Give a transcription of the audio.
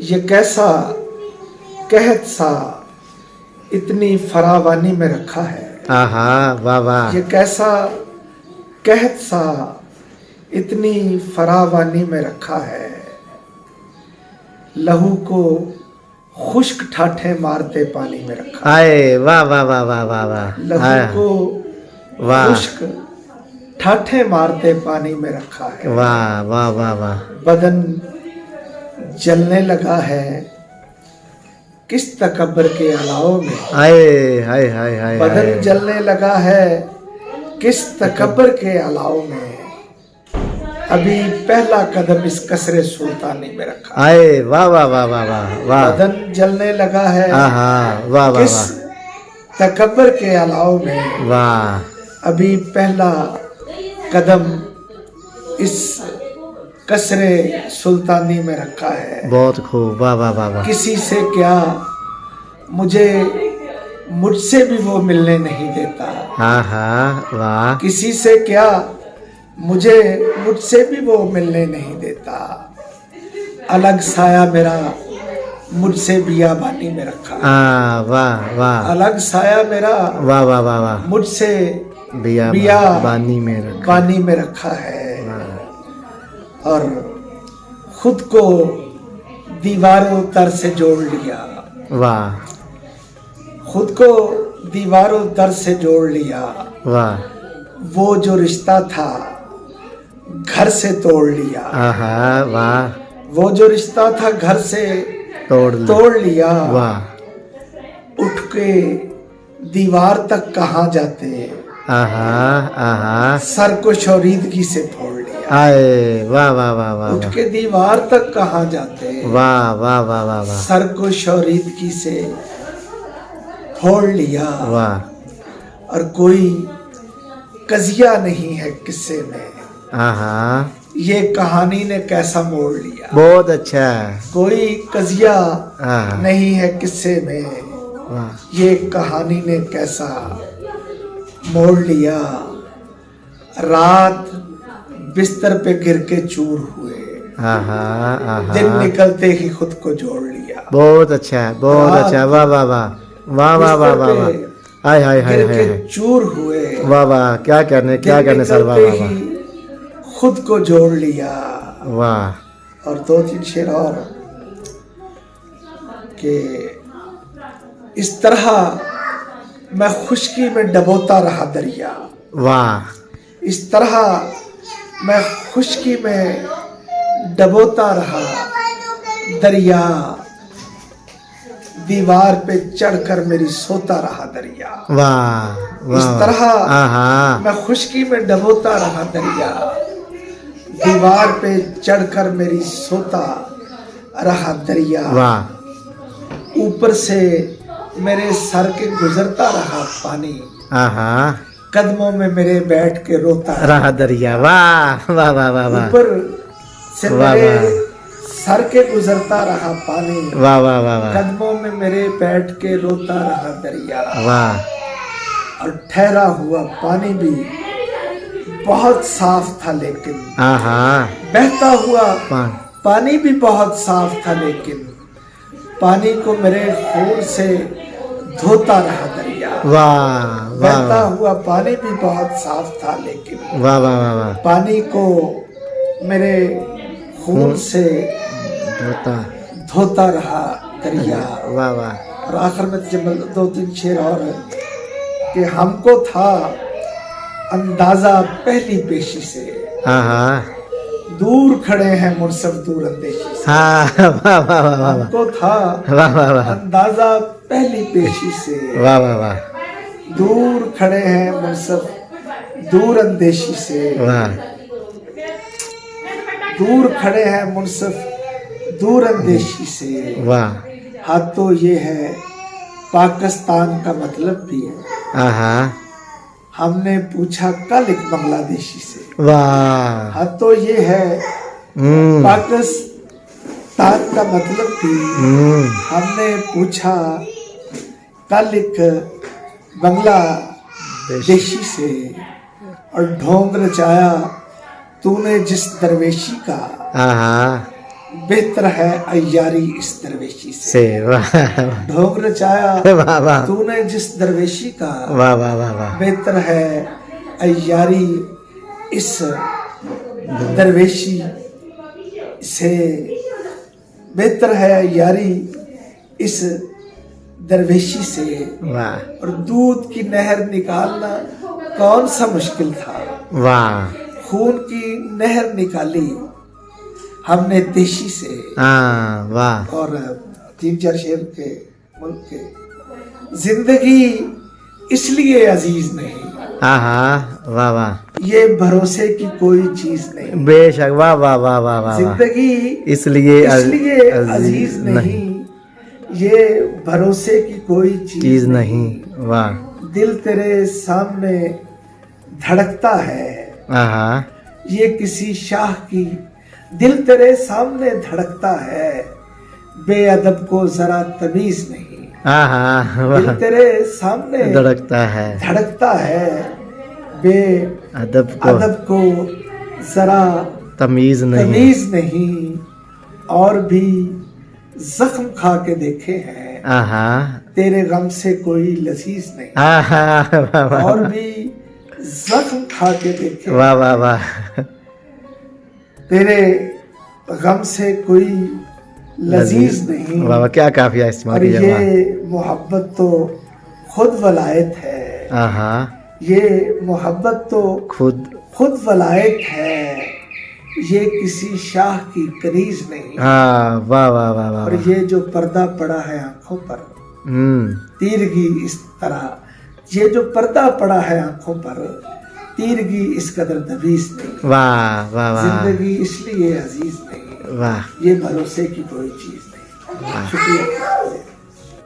ये कैसा कहत सा इतनी फरावानी में रखा है। आहा वाह वाह। ये कैसा कहत सा इतनी फरावानी में रखा है। लहू को खुश्क ठाठे मारते पानी में रखा है। आए वाह वाह वाह वाह वाह वाह। लहू को वाह खुश्क ठाठे मारते पानी में रखा है। वाह वाह वाह वाह। बदन जलने लगा है किस तकब्बर के अलाव में। आए हाय हाय हाय। बदन जलने लगा है किस तकब्बर के अलाव में। अभी पहला कदम इस कसरे सुल्तानी में रखा। आए वाह वाह वाह वाह वाह वाह। बदन जलने लगा है आहा वाह वाह किस वाह तकब्बर के अलाव में। वाह। अभी पहला कदम इस कसरे सुल्तानी में रखा है। बहुत खूब वाह वाह वाह वाह। किसी से क्या मुझे मुझसे भी वो मिलने नहीं देता। हाँ हाँ वाह। किसी से क्या मुझे मुझसे भी वो मिलने नहीं देता। अलग साया मेरा मुझसे बियाबानी में रखा। हाँ वाह वाह। अलग साया मेरा वाह वाह वाह वाह। मुझसे बिया बानी में रखा। बानी में रखा है। और खुद को दीवारों तर से जोड़ लिया। वाह। खुद को दीवारों तर से जोड़ लिया। वाह। वो जो रिश्ता था घर से तोड़ लिया। आहा वाह। वो जो रिश्ता था घर से तोड़ लिया। वाह। उठ के दीवार तक कहाँ जाते। आहा आहा। सर को शौरीदगी से फोड़ लिया। आए वाह वाह वाह वाह। उठ के दीवार तक कहाँ जाते। वाह वाह वाह वाह वाह। सर को शौरीदगी से फोड़ लिया। वाह। और कोई कजिया नहीं है किस्से में। आहा। ये कहानी ने कैसा मोड़ लिया। बहुत अच्छा। कोई कजिया आहा। नहीं है किस्से में। वाह। ये कहानी ने कैसा मोड़ लिया। रात बिस्तर पे गिर के चूर हुए। आहा आहा। दिन निकलते ही खुद को जोड़ लिया। बहुत अच्छा बहुत अच्छा। वाह वाह वाह वाह वाह वाह वाह वाह। हाय हाय हाय गिर हाय। के चूर हुए। वाह वाह क्या करने सर वाह वाह वाह। खुद को जोड़ लिया। वाह। और दो तीन शेर और कि इस तरह मैं खुशकी में डबोता रहा दरिया। वाह। इस तरह मैं खुशकी में डबोता रहा दरिया। दीवार पे चढ़कर मेरी सोता रहा दरिया। वाह। इस तरह आहा। मैं खुशकी में डबोता रहा दरिया। दीवार पे चढ़कर मेरी सोता रहा दरिया। वाह। ऊपर से मेरे सर के गुजरता रहा पानी। आहा। कदमों में मेरे बैठ के रोता रहा दरिया। वाह वाह वाह वाह वाह। ऊपर से वाह, मेरे वाह। सर के गुजरता रहा पानी। वाह वाह वाह वाह। कदमों में मेरे बैठ के रोता रहा दरिया। वाह। और ठहरा हुआ पानी भी बहुत साफ था लेकिन। आहा। बहता हुआ पान। पानी भी बहुत साफ था लेकिन। पानी को मेरे खून से धोता रहा दरिया। वाह बहता वाह हुआ पानी भी बहुत साफ था लेकिन। वाह वाह वाह वाह। पानी को मेरे खून से धोता रहा दरिया। वाह वाह। और आखिर में जब दो तीन शेर और है कि हमको था अंदाजा पहली पेशी से। आहा। दूर खड़े हैं मुनसफ दूर अंदेशी से। हाँ वाह वाह वाह वाह। हमको था वाह वाह वाह। अंदाजा पहली पेशी से। वाह वाह वाह। दूर खड़े हैं मुनसफ दूर अंदेशी से। वाह। दूर खड़े हैं मुनसफ दूर अंदेशी से। वाह। हाँ तो ये है पाकिस्तान का मतलब भी है। आहा। हमने पूछा कल एक बांग्लादेशी से। वाह। हाँ तो ये है पाकिस्तान का मतलब भी। हमने पूछा कल एक बांग्लादेशी से। और ढोंग रचाया तूने जिस दरवेशी का। आहा। बेहतर है अय्यारी इस दरवेशी से। से वाह ढोंग रचाया वाह वाह तूने जिस दरवेशी का, वाह वाह वाह वाह बेहतर है अय्यारी इस दरवेशी से, बेहतर है अय्यारी इस दरवेशी से। वाह और दूध की नहर निकालना कौन सा मुश्किल था, वाह खून की नहर निकाली हमने देशी से। हाँ वाह और 3-4 शेर के मुल्क के, जिंदगी इसलिए अजीज नहीं, हाँ हाँ वाह वाह ये भरोसे की कोई चीज नहीं। बेशक वाह वाह वाह वाह वाह वाह जिंदगी इसलिए इसलिए अजीज नहीं, ये भरोसे की कोई चीज नहीं। वाह दिल तेरे सामने धड़कता है, हाँ हाँ ये किसी शाह की, दिल तेरे सामने धड़कता है, बेअदब को जरा तमीज नहीं। हाँ हाँ दिल वाह तेरे सामने धड़कता है, धड़कता है, बेअदब अदब को जरा तमीज नहीं। तमीज नहीं। और भी जख्म खा के देखे हैं, हाँ हाँ तेरे गम से कोई लजीज नहीं। हाँ हाँ वाह वाह और भी जख्म खा के देखे, वाह वाह वाह तेरे गम से कोई लजीज नहीं। वाह वाह क्या काफिया इस्तेमाल और किया। ये मोहब्बत तो खुद वलायत है, हाँ हाँ ये मोहब्बत तो खुद वलायत है, ये किसी शाह की कनीज नहीं। हाँ वाह वाह वाह वाह और ये जो पर्दा पड़ा है आंखों पर, तीरगी इस तरह, ये जो पर्दा पड़ा है आंखों पर, तीरगी इस कदर दबीज नहीं। वाह वाह वाह जिंदगी इसलिए अजीज नहीं, वाह ये भरोसे की कोई चीज नहीं। शुक्रिया।